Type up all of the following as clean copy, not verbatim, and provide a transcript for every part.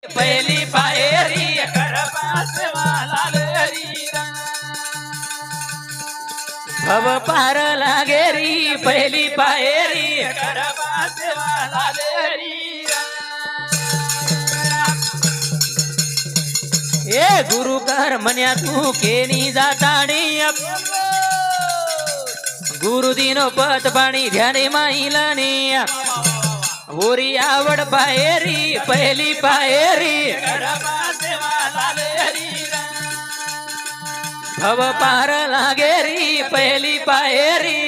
पहिली पायरी करपास वाला री भव पार लागेरी पहिली पायरी करपास वाला री ए गुरु कर मन्या तू केनी जाताडी गुरु दिनो पत पाणी ध्याने माईलानी ओरी आवड पायरी पहिली पायरी भव पार लागेरी पहिली पायरी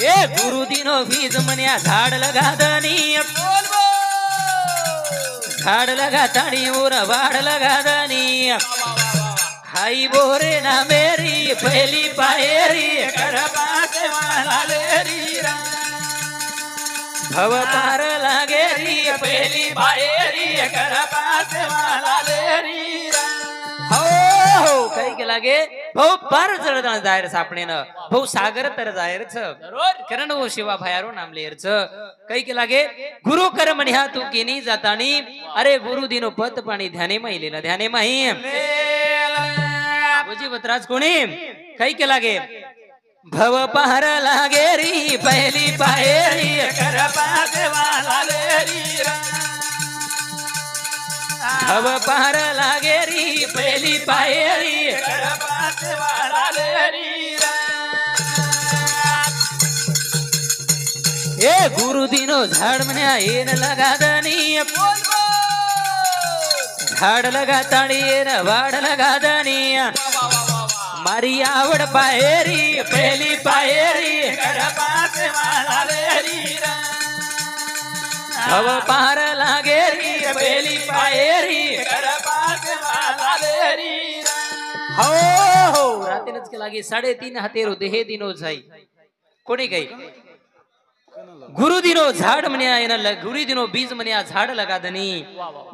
ए गुरु दिनो बीज मन्या झाड लगादनी झाड लगातानी ओर वाढ लगादनी हाई बोरे ना मेरी पहली पायरी करपास वाला री भव पार लागेरी पहली पायरी करपास वाला री हो काही के लागे भाऊ पार चढ जायर सापणे न भाऊ सागर तर जायरच कारण वो शिवा भयारो नामलेरच काही के लागे गुरु कर म्हण्या तू केनी जातानी अरे गुरु दिनो पत पाणी ध्याने माहिले ना ध्याने माही बुझी बतराज कोणी काही के लागे भव पार लागेरी पहिली पायरी करपास वाला री भव पार लागेरी पहिली पायरी करपास वाला री ए गुरु दिनो झाड म्हण्या येन लगादनी झाड लगातानी येन वाढ लगादनी मारी आवड पायरी पहिली पायरी करपास वाला री भव पार लागेरी पहिली पायरी करपास वाला री हो हो रात्रीच के लागे 3.5 हातेर होते हे दिनो जाई कोणी काही गुरु दिनो झाड म्हण्या येन गुरु दिनो बीज म्हण्या झाड लगादनी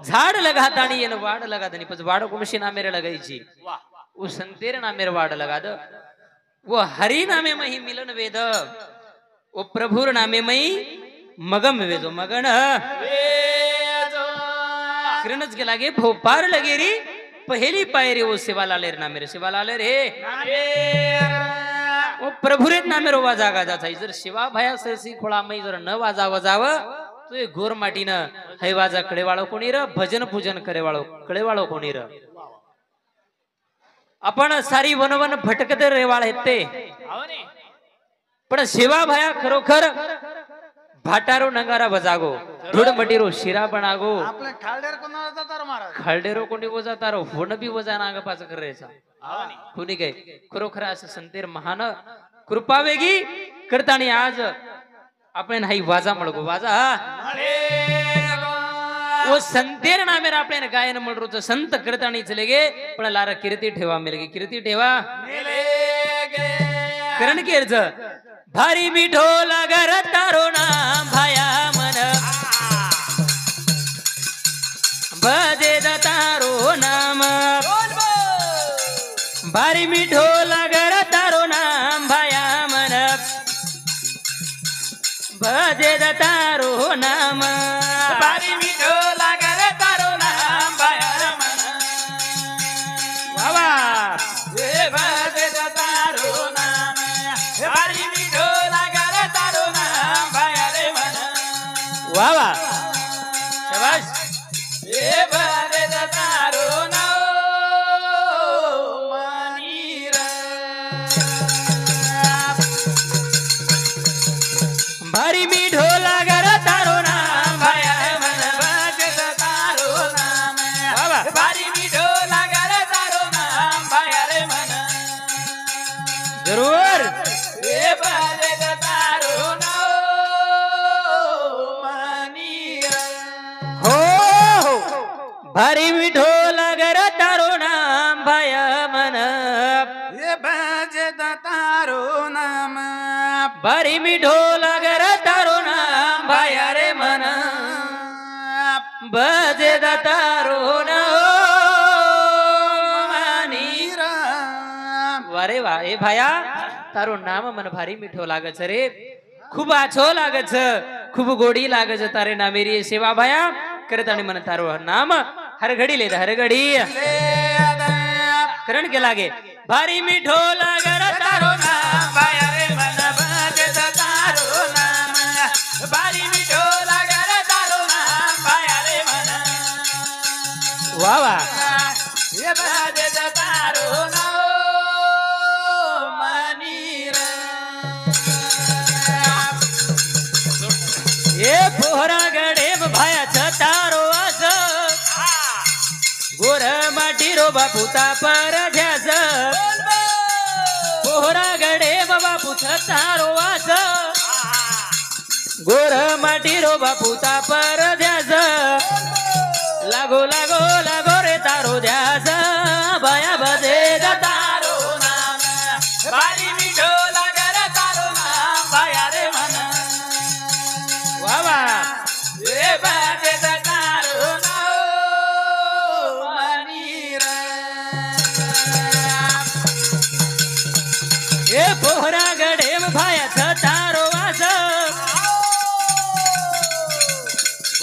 झाड लगातानी येन वाढ लगादनी पण वाढ कोणशी नामेरे लगायची वो संतेर नामेर वाड लगाद वो हरि नामे मही मिलन वेद वो प्रभुर नामे मही मगम वेदो मगन किरणच के लागे भो पार लगेरी पहली पायरी वो शिवालालेर नामेर शिवालालेर हे वो प्रभुरेत नामेर वाजा गाजा थाई जर शिवा भया सरसी खोळा मई जर न वाजा वजाव तो ये गोर माटीन है वाजा कळेवाळो कोणी र भजन पूजन करेवाळो कळेवाळो कोणी र आपण सारी वनवन भटकत रेवाळ आहेत ते पण शिवा भया खरोखर भाटारो नगारा बजागो धुड मटीरो शिरा बनागो आपले खालडेर कोण जातार महाराज खालडेरो कोणी वजातारो फोन बी वजा नाग पाच करायचा कोणी काय खरोखर असं संतेर महान कृपा वेगी करतानी आज आपण नाही वाजा मळगो वाजा वो संतेर नामेर आपल्याने गायन म्हणतो संत करतानी चले गे पण लारा कीर्ती ठेवा मेलगे कीर्ती ठेवा करण केरज भारी मिठो लागर तारो नाम भाया मन भजे तारो नाम भारी मिठो लागर तारो नाम भाया मन भजे तारो नाम भारी मिठो लागर तारो नाम भाया मन बाबा हे भजे तारो नाम भारी मिठो लागर तारो नाम भाया रे मन बाबा शाबाश हे भजे तारो नाम मनीरा भारी मिठो लागर तारो नाम भाया मन भजे तारो नाम बाबा भारी मिठो लागर तारो नाम भाया रे मन जरूर हे भजे तारो नाम मनीरा हो भारी मिठो लागर तारो नाम भाया मन हे भजे तारो नाम भारी मिठो लागर तारो नाम भाया रे मन भजे तारो नाम मनीरा वारे वा ए भाया तारो नाम मन भारी मिठो लागच रे खूप आछो लागच खूप गोडी लागज तारे नामेरी सेवा भया करत आणि मन तारो नाम हर घडी ले हर घडी करण के लागे भारी मिठो लागर तारो नाम भया रे मन भजत तारो नाम भारी मिठो लागर तारो नाम भया रे मन वाह वाह ये भजत तारो नाम ये पोहरा गडे भाया छतारो आस गोर माटी रो बापूता पर ध्यास पोहरा गडे बापू छतारो आस गोर माटी रो बापूता पर ध्यास लागो लागो लागो रे तारो ध्यास भया बजे तारो नाम भारी मिठो लागर तारो नाम भया रे मन वावा ये बाजे तारो नाम मनीरा ये पोहरा गडे भाया छतारो वास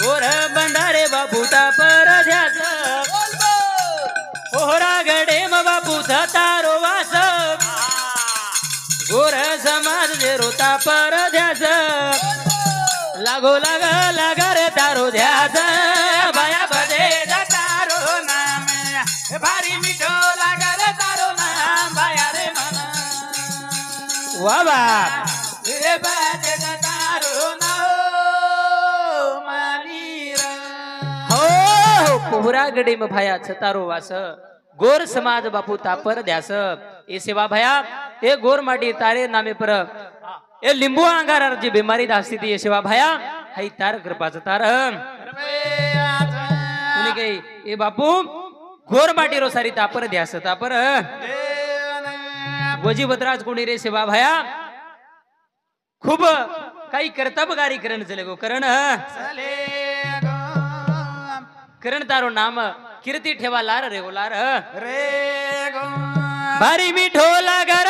गोर बंधारे बापूता पर ध्यास पोहरा गडे बापू छतारो वास गोर समाज जे रोता पर ध्यास लागो लाग लाग रे तारो ध्यास भया बजे तारो नाम भारी मिठो लाग रे तारो नाम भया रे मन वाह वाह रे बजे तारो नाम मनीरा हो पोहरा गडे म भया छतारो वास गोर समाज बापू तापर ध्यास ए सेवा भया ए गोर माटी तारे नामे पर ए लिंबू अंगार जी बीमारी दास्ती थी सेवा भया हई तार कृपाच तार तुने कही ए बापू गोर माटी रो सारी तापर ध्यास तापर गोजी बदराज कोणी रे सेवा भया खूप काही कर्तबगारी करण चले गो करण करण तारो नाम कीर्ती ठेवा लार रे गो लार रे गो भारी मिठो लागर